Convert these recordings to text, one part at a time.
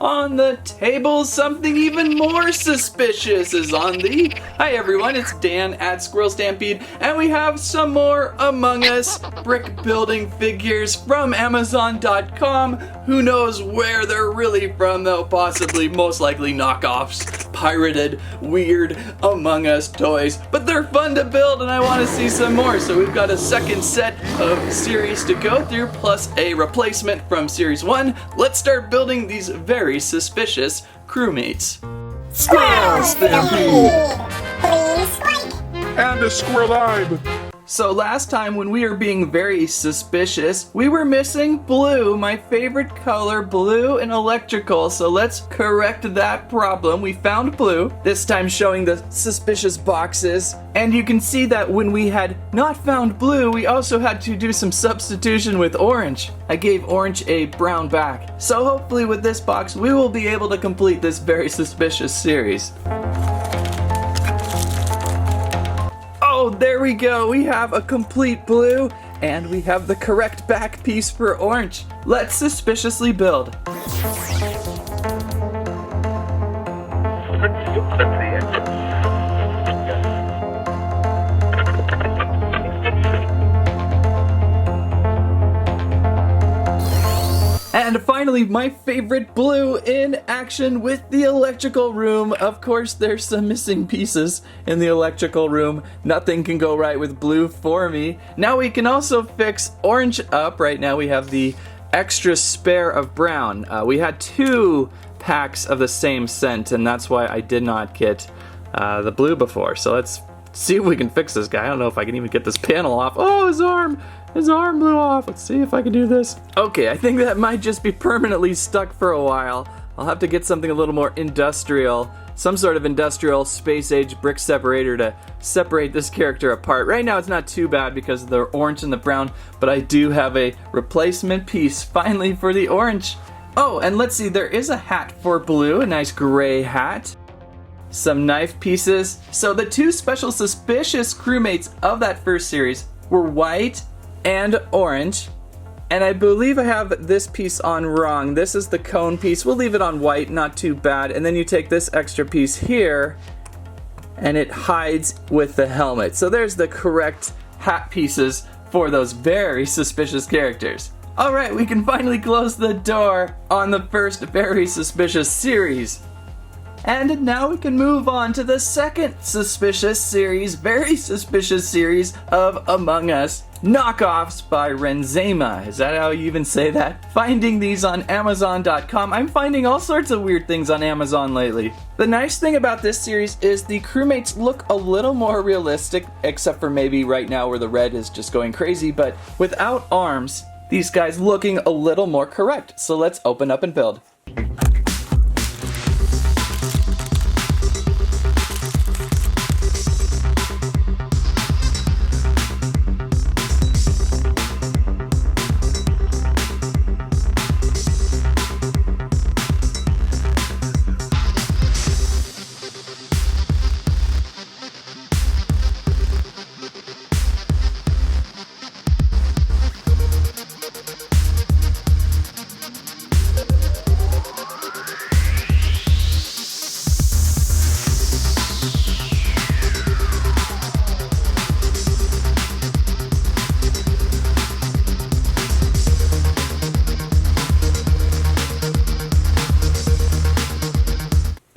on the table, something even more suspicious is on the... Hi everyone, it's Dan at Squirrel Stampede, and we have some more Among Us brick building figures from Amazon.com. Who knows where they're really from though, possibly, most likely knockoffs, pirated, weird Among Us toys. But they're fun to build and I want to see some more, so we've got a second set of series to go through, plus a replacement from Series 1. Let's start building these very suspicious crewmates. Squirrel Stampede! Please like! And a squirrel eye! So last time when we were being very suspicious, we were missing blue, my favorite color, blue and electrical. So let's correct that problem. We found blue, this time showing the suspicious boxes. And you can see that when we had not found blue, we also had to do some substitution with orange. I gave orange a brown back. So hopefully with this box, we will be able to complete this very suspicious series. Oh, there we go. We have a complete blue, and we have the correct back piece for orange. Let's suspiciously build. And finally, my favorite blue in action with the electrical room. Of course, there's some missing pieces in the electrical room. Nothing can go right with blue for me. Now we can also fix orange up. Right now we have the extra spare of brown. We had 2 packs of the same scent, and that's why I did not get the blue before. So let's see if we can fix this guy. I don't know if I can even get this panel off. Oh, his arm! His arm blew off. Let's see if I can do this. Okay, I think that might just be permanently stuck for a while. I'll have to get something a little more industrial, some sort of industrial space-age brick separator to separate this character apart. Right now it's not too bad because of the orange and the brown, but I do have a replacement piece finally for the orange. Oh, and let's see, there is a hat for blue, a nice gray hat. Some knife pieces. So the 2 special suspicious crewmates of that first series were white and orange, and I believe I have this piece on wrong. This is the cone piece. We'll leave it on white, not too bad. And then you take this extra piece here and it hides with the helmet. So there's the correct hat pieces for those very suspicious characters. Alright, we can finally close the door on the first very suspicious series. And now we can move on to the second suspicious series, very suspicious series of Among Us. Knockoffs by Renzema. Is that how you even say that? Finding these on Amazon.com. I'm finding all sorts of weird things on Amazon lately. The nice thing about this series is the crewmates look a little more realistic, except for maybe right now where the red is just going crazy, but without arms, these guys looking a little more correct. So let's open up and build.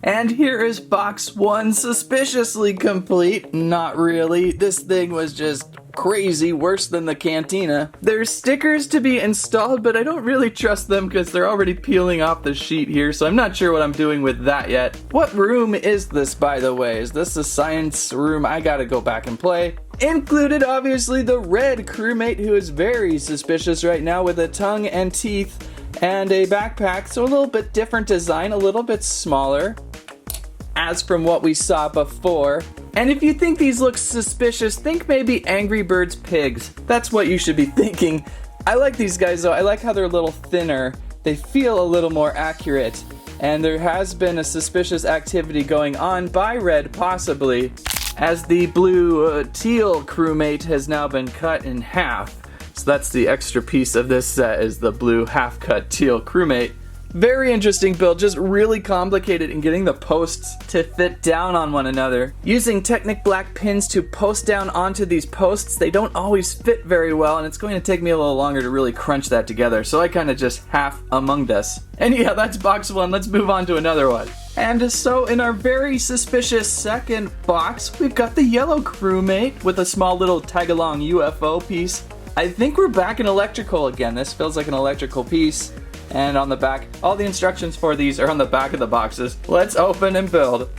And here is box 1 suspiciously complete. Not really. This thing was just crazy, worse than the cantina. There's stickers to be installed, but I don't really trust them because they're already peeling off the sheet here, so I'm not sure what I'm doing with that yet. What room is this, by the way? Is this a science room? I gotta go back and play. Included, obviously, the red crewmate who is very suspicious right now with a tongue and teeth and a backpack, so a little bit different design, a little bit smaller as from what we saw before. And if you think these look suspicious, think maybe Angry Birds pigs. That's what you should be thinking. I like these guys though. I like how they're a little thinner. They feel a little more accurate. And there has been a suspicious activity going on by Red, possibly, as the blue teal crewmate has now been cut in half. So that's the extra piece of this set, is the blue half-cut teal crewmate. Very interesting build, just really complicated in getting the posts to fit down on one another. Using Technic black pins to post down onto these posts, they don't always fit very well, and it's going to take me a little longer to really crunch that together, so I kind of just half Among Us. And yeah, that's box one. Let's move on to another one. And so in our very suspicious second box, we've got the yellow crewmate with a small little tag-along UFO piece. I think we're back in electrical again. This feels like an electrical piece. And on the back, all the instructions for these are on the back of the boxes. Let's open and build.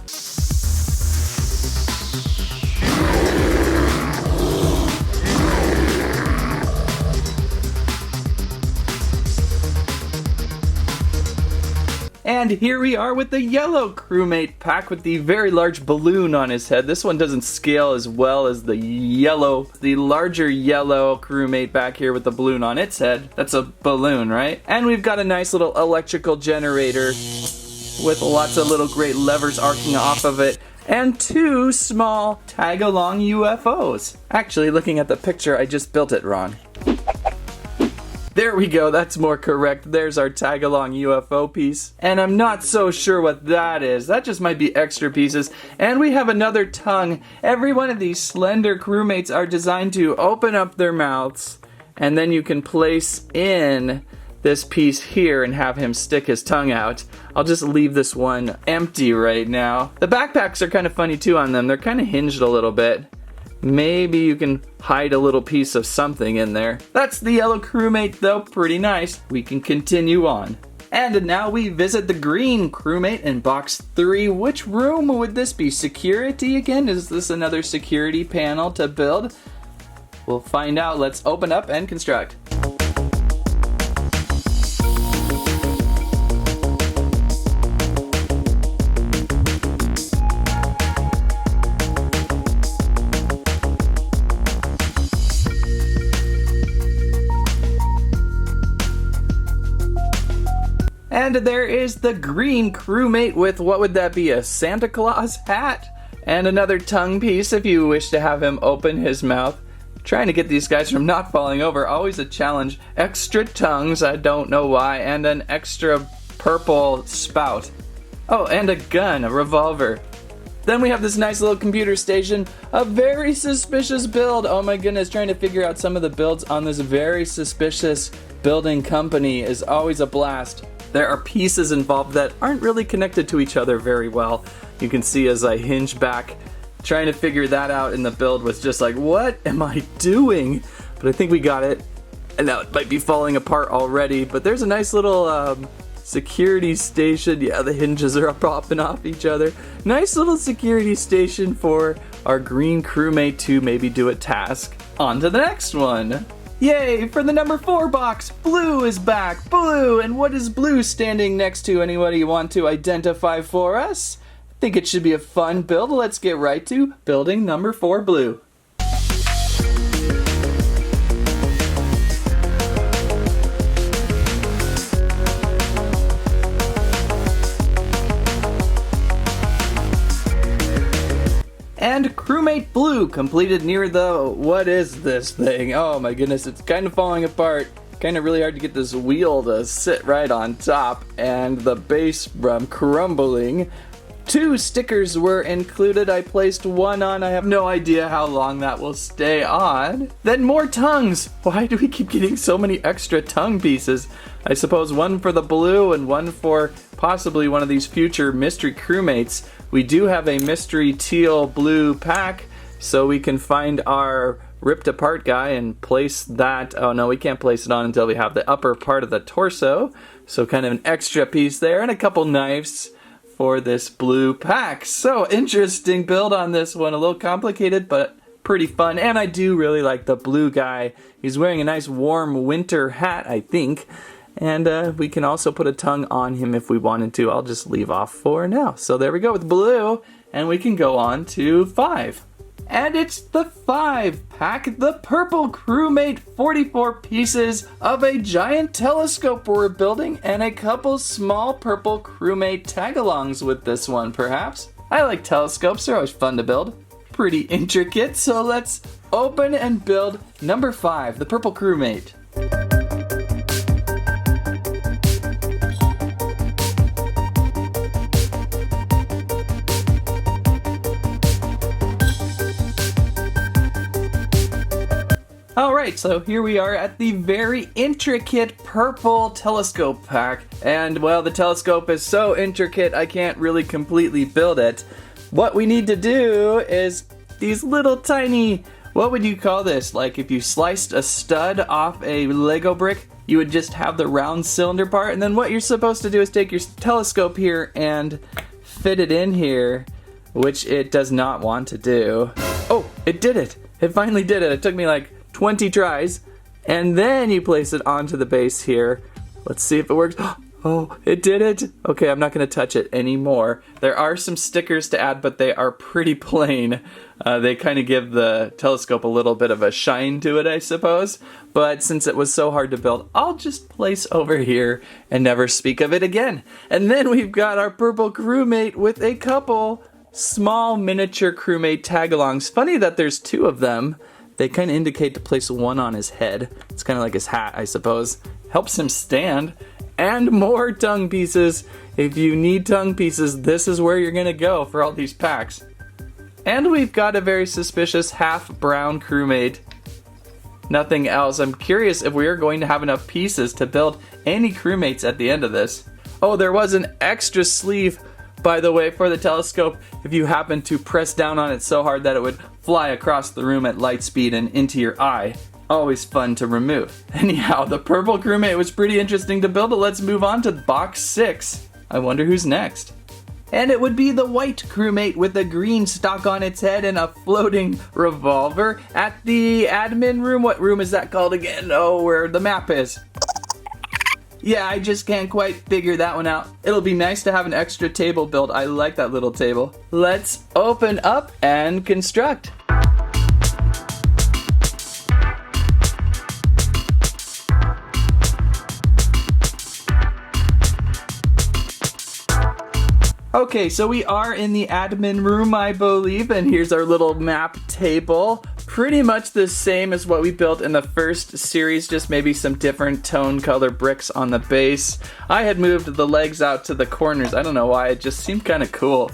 And here we are with the yellow crewmate pack with the very large balloon on his head. This one doesn't scale as well as the larger yellow crewmate back here with the balloon on its head. That's a balloon, right? And we've got a nice little electrical generator with lots of little great levers arcing off of it. And two small tag-along UFOs. Actually, looking at the picture, I just built it wrong. There we go, that's more correct. There's our tag-along UFO piece. And I'm not so sure what that is. That just might be extra pieces. And we have another tongue. Every one of these slender crewmates are designed to open up their mouths, and then you can place in this piece here and have him stick his tongue out. I'll just leave this one empty right now. The backpacks are kind of funny too on them. They're kind of hinged a little bit. Maybe you can hide a little piece of something in there. That's the yellow crewmate though, pretty nice. We can continue on. And now we visit the green crewmate in box 3. Which room would this be? Security again? Is this another security panel to build? We'll find out. Let's open up and construct. And there is the green crewmate with, what would that be, a Santa Claus hat? And another tongue piece if you wish to have him open his mouth. Trying to get these guys from not falling over, always a challenge. Extra tongues, I don't know why, and an extra purple spout. Oh, and a gun, a revolver. Then we have this nice little computer station, a very suspicious build. Oh my goodness, trying to figure out some of the builds on this very suspicious building company is always a blast. There are pieces involved that aren't really connected to each other very well. You can see as I hinge back, trying to figure that out in the build was just like, what am I doing? But I think we got it. And now it might be falling apart already, but there's a nice little security station. Yeah, the hinges are popping off each other. Nice little security station for our green crewmate to maybe do a task. On to the next one. Yay, for the number 4 box, blue is back. Blue, and what is blue standing next to? Anybody want to identify for us? I think it should be a fun build. Let's get right to building number 4 blue. And crewmate blue completed near the, what is this thing? Oh my goodness, it's kind of falling apart. Kind of really hard to get this wheel to sit right on top, and the base crumbling. 2 stickers were included. I placed one on. I have no idea how long that will stay on. Then more tongues. Why do we keep getting so many extra tongue pieces? I suppose one for the blue and one for possibly one of these future mystery crewmates. We do have a mystery teal blue pack, so we can find our ripped apart guy and place that. Oh no, we can't place it on until we have the upper part of the torso. So kind of an extra piece there, and a couple knives for this blue pack. So interesting build on this one. A little complicated, but pretty fun. And I do really like the blue guy. He's wearing a nice warm winter hat, I think. And we can also put a tongue on him if we wanted to. I'll just leave off for now. So there we go with blue. And we can go on to 5. And it's the 5 pack, the purple crewmate, 44 pieces of a giant telescope we're building, and a couple small purple crewmate tag-alongs with this one, perhaps. I like telescopes, they're always fun to build. Pretty intricate, so let's open and build number 5, the purple crewmate. Alright, so here we are at the very intricate purple telescope pack. And, well, the telescope is so intricate I can't really completely build it. What we need to do is these little tiny, what would you call this? Like if you sliced a stud off a Lego brick, you would just have the round cylinder part. And then what you're supposed to do is take your telescope here and fit it in here, which it does not want to do. Oh, it did it. It finally did it. It took me like 20 tries, and then you place it onto the base here. Let's see if it works. Oh, it did it. Okay, I'm not going to touch it anymore. There are some stickers to add, but they are pretty plain. They kind of give the telescope a little bit of a shine to it, I suppose. But since it was so hard to build, I'll just place over here and never speak of it again. And then we've got our purple crewmate with a couple small miniature crewmate tag-alongs. Funny that there's two of them. They kind of indicate to place one on his head. It's kind of like his hat, I suppose. Helps him stand. And more tongue pieces. If you need tongue pieces, this is where you're gonna go for all these packs. And we've got a very suspicious half brown crewmate. Nothing else. I'm curious if we are going to have enough pieces to build any crewmates at the end of this. Oh, there was an extra sleeve, by the way, for the telescope if you happen to press down on it so hard that it would fly across the room at light speed and into your eye. Always fun to remove. Anyhow, the purple crewmate was pretty interesting to build, but let's move on to box 6. I wonder who's next. And it would be the white crewmate with a green stock on its head and a floating revolver at the admin room. What room is that called again? Oh, where the map is. Yeah, I just can't quite figure that one out. It'll be nice to have an extra table built. I like that little table. Let's open up and construct. Okay, so we are in the admin room, I believe, and here's our little map table. Pretty much the same as what we built in the first series, just maybe some different tone color bricks on the base. I had moved the legs out to the corners. I don't know why, it just seemed kind of cool.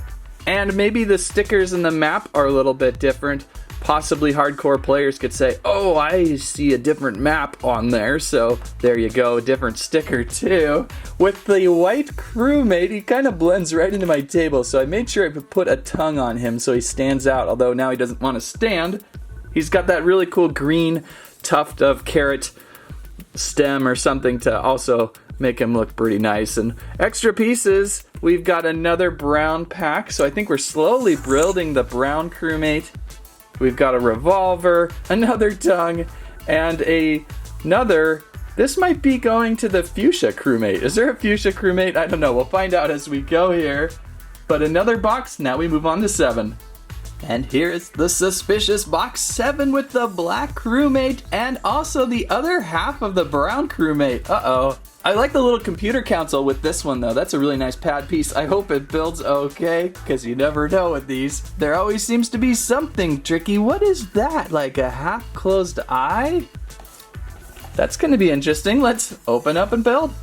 And maybe the stickers in the map are a little bit different. Possibly hardcore players could say, oh, I see a different map on there, so there you go, a different sticker too. With the white crewmate, he kind of blends right into my table, so I made sure I put a tongue on him so he stands out, although now he doesn't want to stand. He's got that really cool green tuft of carrot stem or something to also make him look pretty nice. And extra pieces, we've got another brown pack, so I think we're slowly building the brown crewmate. We've got a revolver, another tongue, and another. This might be going to the fuchsia crewmate. Is there a fuchsia crewmate? I don't know. We'll find out as we go here. But another box. Now we move on to 7. And here's the suspicious box 7 with the black crewmate and also the other half of the brown crewmate. Uh-oh. I like the little computer console with this one though. That's a really nice pad piece. I hope it builds okay, because you never know with these. There always seems to be something tricky. What is that? Like a half-closed eye? That's gonna be interesting. Let's open up and build.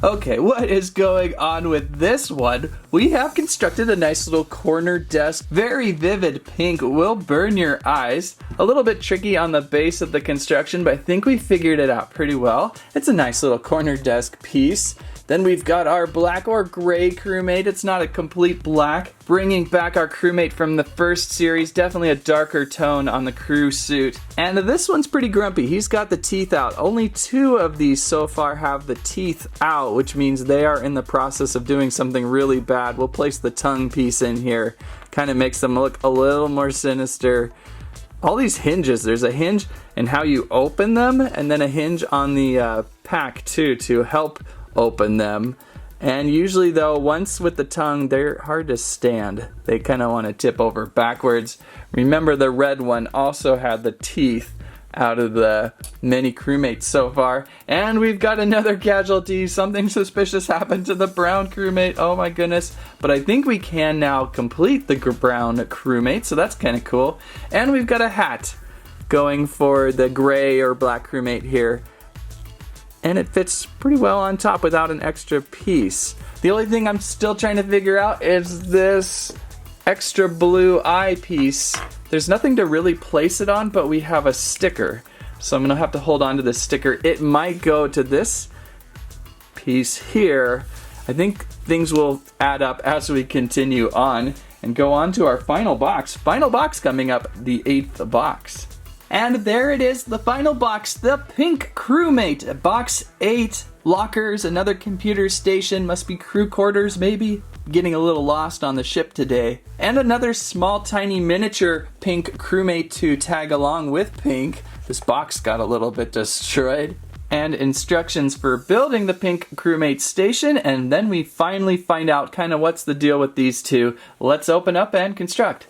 Okay, what is going on with this one? We have constructed a nice little corner desk. Very vivid pink, will burn your eyes. A little bit tricky on the base of the construction, but I think we figured it out pretty well. It's a nice little corner desk piece. Then we've got our black or gray crewmate. It's not a complete black. Bringing back our crewmate from the first series. Definitely a darker tone on the crew suit. And this one's pretty grumpy. He's got the teeth out. Only 2 of these so far have the teeth out, which means they are in the process of doing something really bad. We'll place the tongue piece in here. Kind of makes them look a little more sinister. All these hinges, there's a hinge in how you open them, and then a hinge on the pack too to help open them. And usually though, once with the tongue, they're hard to stand. They kind of want to tip over backwards. Remember, the red one also had the teeth out of the many crewmates so far. And we've got another casualty. Something suspicious happened to the brown crewmate. Oh my goodness. But I think we can now complete the brown crewmate, so that's kind of cool. And we've got a hat going for the gray or black crewmate here. And it fits pretty well on top without an extra piece. The only thing I'm still trying to figure out is this extra blue eye piece. There's nothing to really place it on, but we have a sticker. So I'm gonna have to hold on to this sticker. It might go to this piece here. I think things will add up as we continue on and go on to our final box. Final box coming up, the 8th box. And there it is, the final box, the pink crewmate. Box 8, lockers, another computer station, must be crew quarters maybe. Getting a little lost on the ship today. And another small tiny miniature pink crewmate to tag along with pink. This box got a little bit destroyed. And instructions for building the pink crewmate station, and then we finally find out kind of what's the deal with these two. Let's open up and construct.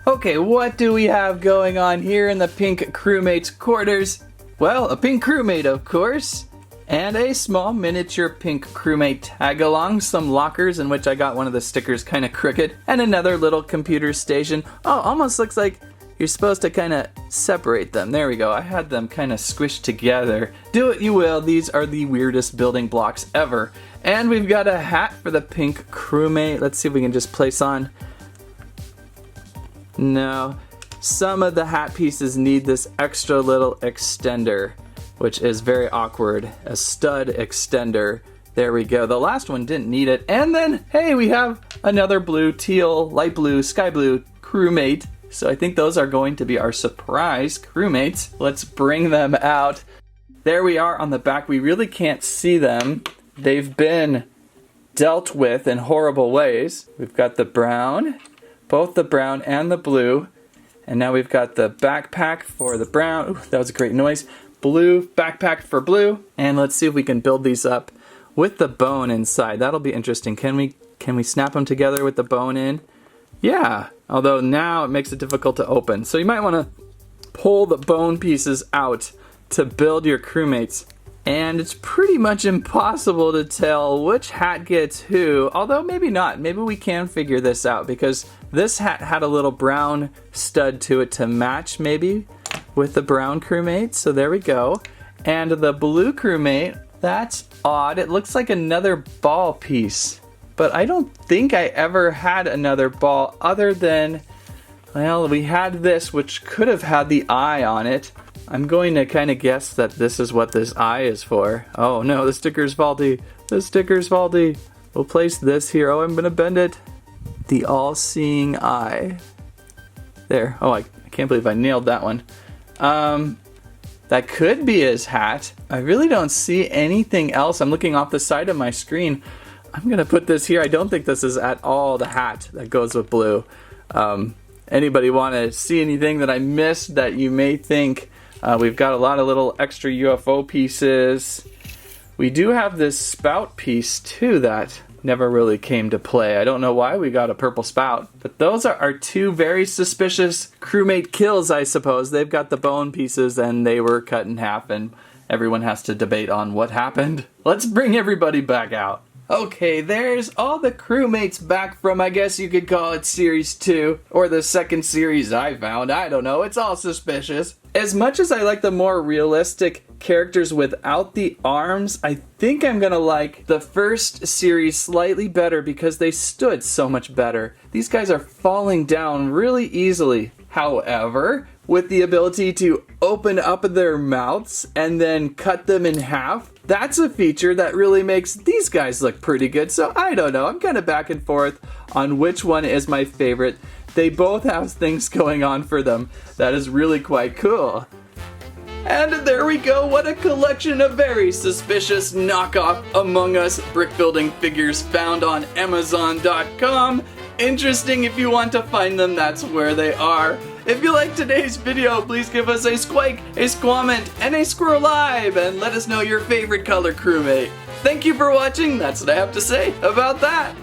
Okay, what do we have going on here in the pink crewmate's quarters? Well, a pink crewmate, of course. And a small miniature pink crewmate tag along, some lockers in which I got one of the stickers kind of crooked, and another little computer station. Oh, almost looks like you're supposed to kind of separate them. There we go. I had them kind of squished together. Do what you will. These are the weirdest building blocks ever. And we've got a hat for the pink crewmate. Let's see if we can just place on. No. Some of the hat pieces need this extra little extender, which is very awkward. A stud extender. There we go. The last one didn't need it. And then, hey, we have another blue, teal, light blue, sky blue crewmate. So I think those are going to be our surprise crewmates. Let's bring them out. There we are on the back. We really can't see them. They've been dealt with in horrible ways. We've got the brown, both the brown and the blue. And now we've got the backpack for the brown. Ooh, that was a great noise. Blue backpack for blue. And let's see if we can build these up with the bone inside. That'll be interesting. Can we snap them together with the bone in? Yeah, although now it makes it difficult to open. So you might want to pull the bone pieces out to build your crewmates. And it's pretty much impossible to tell which hat gets who, although maybe not. Maybe we can figure this out because this hat had a little brown stud to it to match maybe with the brown crewmate. So there we go. And the blue crewmate, that's odd. It looks like another ball piece, but I don't think I ever had another ball other than, well, we had this, which could have had the eye on it. I'm going to kind of guess that this is what this eye is for. Oh no, the sticker's faulty. The sticker's faulty. We'll place this here. Oh, I'm going to bend it. The all-seeing eye. There. Oh, I can't believe I nailed that one. That could be his hat. I really don't see anything else. I'm looking off the side of my screen. I'm going to put this here. I don't think this is at all the hat that goes with blue. Anybody want to see anything that I missed that you may think? We've got a lot of little extra UFO pieces. We do have this spout piece too that never really came to play. I don't know why we got a purple spout, but those are our two very suspicious crewmate kills, I suppose. They've got the bone pieces and they were cut in half and everyone has to debate on what happened. Let's bring everybody back out. Okay, there's all the crewmates back from, I guess you could call it Series 2, or the second series I found. I don't know, it's all suspicious. As much as I like the more realistic characters without the arms, I think I'm gonna like the first series slightly better because they stood so much better. These guys are falling down really easily. However, with the ability to open up their mouths and then cut them in half, that's a feature that really makes these guys look pretty good. So I don't know, I'm kind of back and forth on which one is my favorite. They both have things going on for them that is really quite cool. And there we go, what a collection of very suspicious knockoff Among Us brick building figures found on Amazon.com. Interesting, if you want to find them, that's where they are. If you liked today's video, please give us a squike, a squament, and a squirrel live, and let us know your favorite color crewmate. Thank you for watching, that's what I have to say about that.